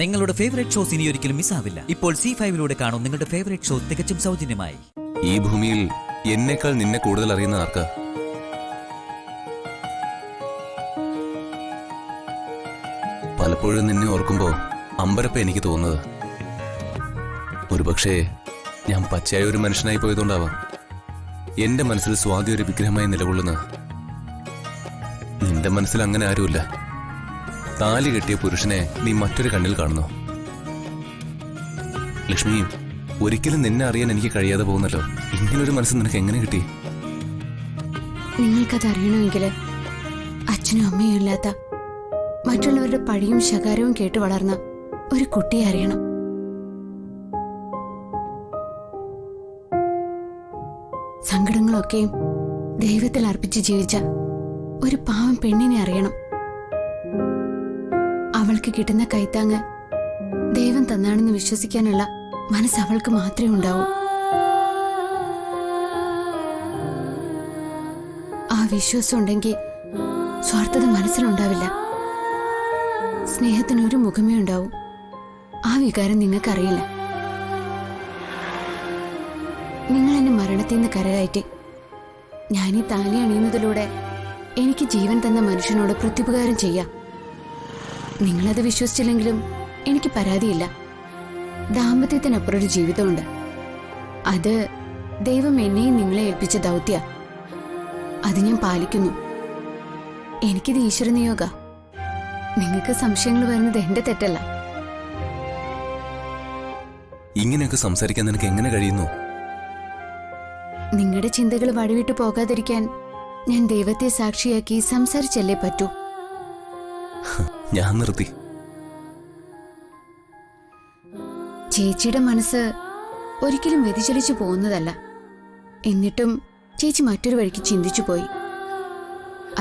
നിങ്ങളുടെ favourite shows ഇനി ഒരിക്കലും മിസ്സാവില്ല. ഇപ്പോൾ C5-ലൂടെ കാണും നിങ്ങളുടെ ഫേവറേറ്റ് ഷോ തികച്ചും സൗജന്യമായി. ഈ ഭൂമിയിൽ എന്നേക്കാൾ നിന്നെ കൂടുതൽ അറിയുന്ന ആർക്കാ? പലപ്പോഴും നിന്നെ ഓർക്കുമ്പോ അമ്പരപ്പ എനിക്ക് തോന്നുന്നത്. ഒരുപക്ഷെ ഞാൻ പച്ചയായ ഒരു മനുഷ്യനായി പോയതുകൊണ്ടാവാം എന്റെ മനസ്സിൽ സ്വാതി ഒരു വിഗ്രഹമായി നിലകൊള്ളുന്നത്. നിന്റെ മനസ്സിൽ അങ്ങനെ ആരുമില്ല. താലി കെട്ടിയ പുരുഷനെ നീ മറ്റൊരു കണ്ണിൽ കാണുന്നു. ലക്ഷ്മി, ഒരിക്കലും നിന്നെ അറിയാൻ എനിക്ക് കഴിയാതെ പോകുന്നല്ലോ. ഇങ്ങനൊരു മനസ്സ് നിനക്ക് എങ്ങനെ കിട്ടി? നിങ്ങൾക്കത് അറിയണമെങ്കിൽ അച്ഛനും അമ്മയും ഇല്ലാത്ത മറ്റുള്ളവരുടെ പഴിയും ശകാരവും കേട്ട് വളർന്ന ഒരു കുട്ടിയെ അറിയണം. സങ്കടങ്ങളൊക്കെയും ദൈവത്തിൽ അർപ്പിച്ച് ജീവിച്ച ഒരു പാവം പെണ്ണിനെ അറിയണം. അവൾക്ക് കിട്ടുന്ന കൈത്താങ്ങ് ദൈവം തന്നാണെന്ന് വിശ്വസിക്കാനുള്ള മനസ്സ് അവൾക്ക് മാത്രമേ ഉണ്ടാവൂ. ആ വിശ്വാസം ഉണ്ടെങ്കിൽ സ്വാർത്ഥത മനസ്സിലുണ്ടാവില്ല. സ്നേഹത്തിനൊരു മുഖമേ ഉണ്ടാവൂ. ആ വികാരം നിങ്ങൾക്കറിയില്ല. നിങ്ങൾ എന്നെ മരണത്തിൽ നിന്ന് കരകയറ്റി ഞാനീ താലി അണിയുന്നതിലൂടെ എനിക്ക് ജീവൻ തന്ന മനുഷ്യനോട് പ്രത്യുപകാരം ചെയ്യാം. നിങ്ങളത് വിശ്വസിച്ചില്ലെങ്കിലും എനിക്ക് പരാതിയില്ല. ദാമ്പത്യത്തിനപ്പുറം ഒരു ജീവിതമുണ്ട്. അത് ദൈവം എന്നെയും നിങ്ങളെ ഏൽപ്പിച്ച ദൗത്യ. അത് ഞാൻ പാലിക്കുന്നു. എനിക്കിത് ഈശ്വര നിയോഗ. നിങ്ങൾക്ക് സംശയങ്ങൾ വരുന്നത് എന്റെ തെറ്റല്ല. ഇങ്ങനെയൊക്കെ സംസാരിക്കാൻ നിനക്ക് എങ്ങനെ കഴിയുന്നു? നിങ്ങളുടെ ചിന്തകൾ വഴിവിട്ടു പോകാതിരിക്കാൻ ഞാൻ ദൈവത്തെ സാക്ഷിയാക്കി സംസാരിച്ചല്ലേ പറ്റൂ. ഞാൻ നിർത്തി. ചേച്ചിയുടെ മനസ്സ് ഒരിക്കലും വ്യതിചലിച്ചു പോകുന്നതല്ല. എന്നിട്ടും ചേച്ചി മറ്റൊരു വഴിക്ക് ചിന്തിച്ചു പോയി.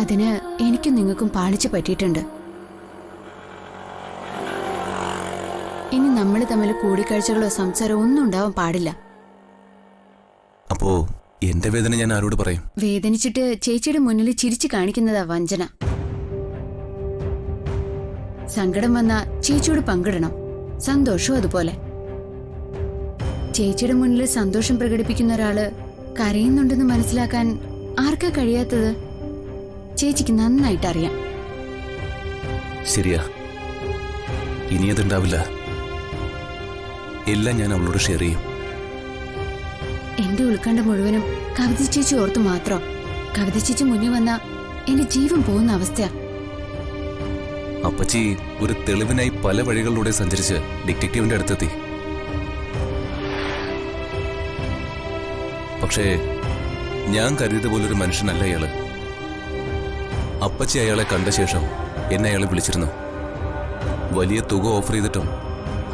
അതിന് എനിക്കും നിങ്ങൾക്കും പാളിച്ചു പറ്റിയിട്ടുണ്ട്. ഇനി നമ്മൾ തമ്മിൽ കൂടിക്കാഴ്ചകളോ സംസാരമോ ഒന്നും ഉണ്ടാവാൻ പാടില്ല. അപ്പോ എന്റെ വേദന ഞാൻ ആരോട് പറയും? വേദനിച്ചിട്ട് ചേച്ചിയുടെ മുന്നിൽ ചിരിച്ചു കാണിക്കുന്നതാ വഞ്ചന. സങ്കടം വന്ന ചേച്ചിയോട് പങ്കിടണം, സന്തോഷവും അതുപോലെ. ചേച്ചിയുടെ മുന്നിൽ സന്തോഷം പ്രകടിപ്പിക്കുന്ന ഒരാള് കരയുന്നുണ്ടെന്ന് മനസ്സിലാക്കാൻ ആർക്കാ കഴിയാത്തത്? ചേച്ചിക്ക് നന്നായിട്ട് അറിയാം. ശരിയാ, ഇനി അതുണ്ടാവില്ല. എല്ലാം ഞാൻ അവളോട് ഷെയർ ചെയ്യും. എന്റെ ഉൾക്കണ്ട മുഴുവനും കവിത ചേച്ചി ഓർത്തു മാത്രം. കവിത ചേച്ചി മുന്നിൽ വന്ന എന്റെ ജീവൻ പോകുന്ന അവസ്ഥയാ. അപ്പച്ചി ഒരു തെളിവിനായി പല വഴികളിലൂടെ സഞ്ചരിച്ച് ഡിറ്റക്റ്റീവിന്റെ അടുത്തെത്തി. പക്ഷേ ഞാൻ കരുതിയത് പോലൊരു മനുഷ്യനല്ല അയാള്. അപ്പച്ചി അയാളെ കണ്ട ശേഷം എന്നെ അയാളെ വിളിച്ചിരുന്നു. വലിയ തുക ഓഫർ ചെയ്തിട്ടും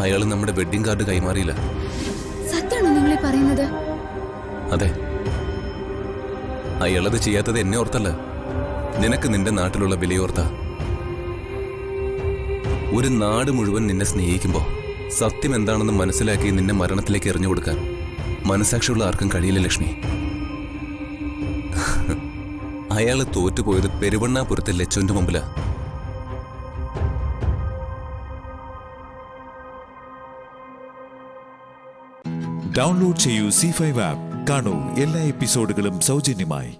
അയാൾ നമ്മുടെ വെഡ്ഡിംഗ് കാർഡ് കൈമാറിയില്ല. സത്യമാണോ നിങ്ങളെ പറയുന്നത്? അതെ, അയാളത് ചെയ്യാത്തത് എന്നെ ഓർത്തല്ല, നിനക്ക് നിന്റെ നാട്ടിലുള്ള വിലയോർത്ത. ഒരു നാട് മുഴുവൻ നിന്നെ സ്നേഹിക്കുമ്പോ സത്യം എന്താണെന്ന് മനസ്സിലാക്കി നിന്നെ മരണത്തിലേക്ക് എറിഞ്ഞു കൊടുക്കാൻ മനസാക്ഷിയുള്ള ആർക്കും കഴിയില്ല ലക്ഷ്മി. അയാള് തോറ്റുപോയത് പെരുവണ്ണാപുരത്തെ ലച്ചുവിന്റെ മുമ്പിലാ. ഡൗൺലോഡ് ചെയ്യൂ C5 ആപ്പ്. കാണൂ എല്ലാ എപ്പിസോഡുകളും സൗജന്യമായി.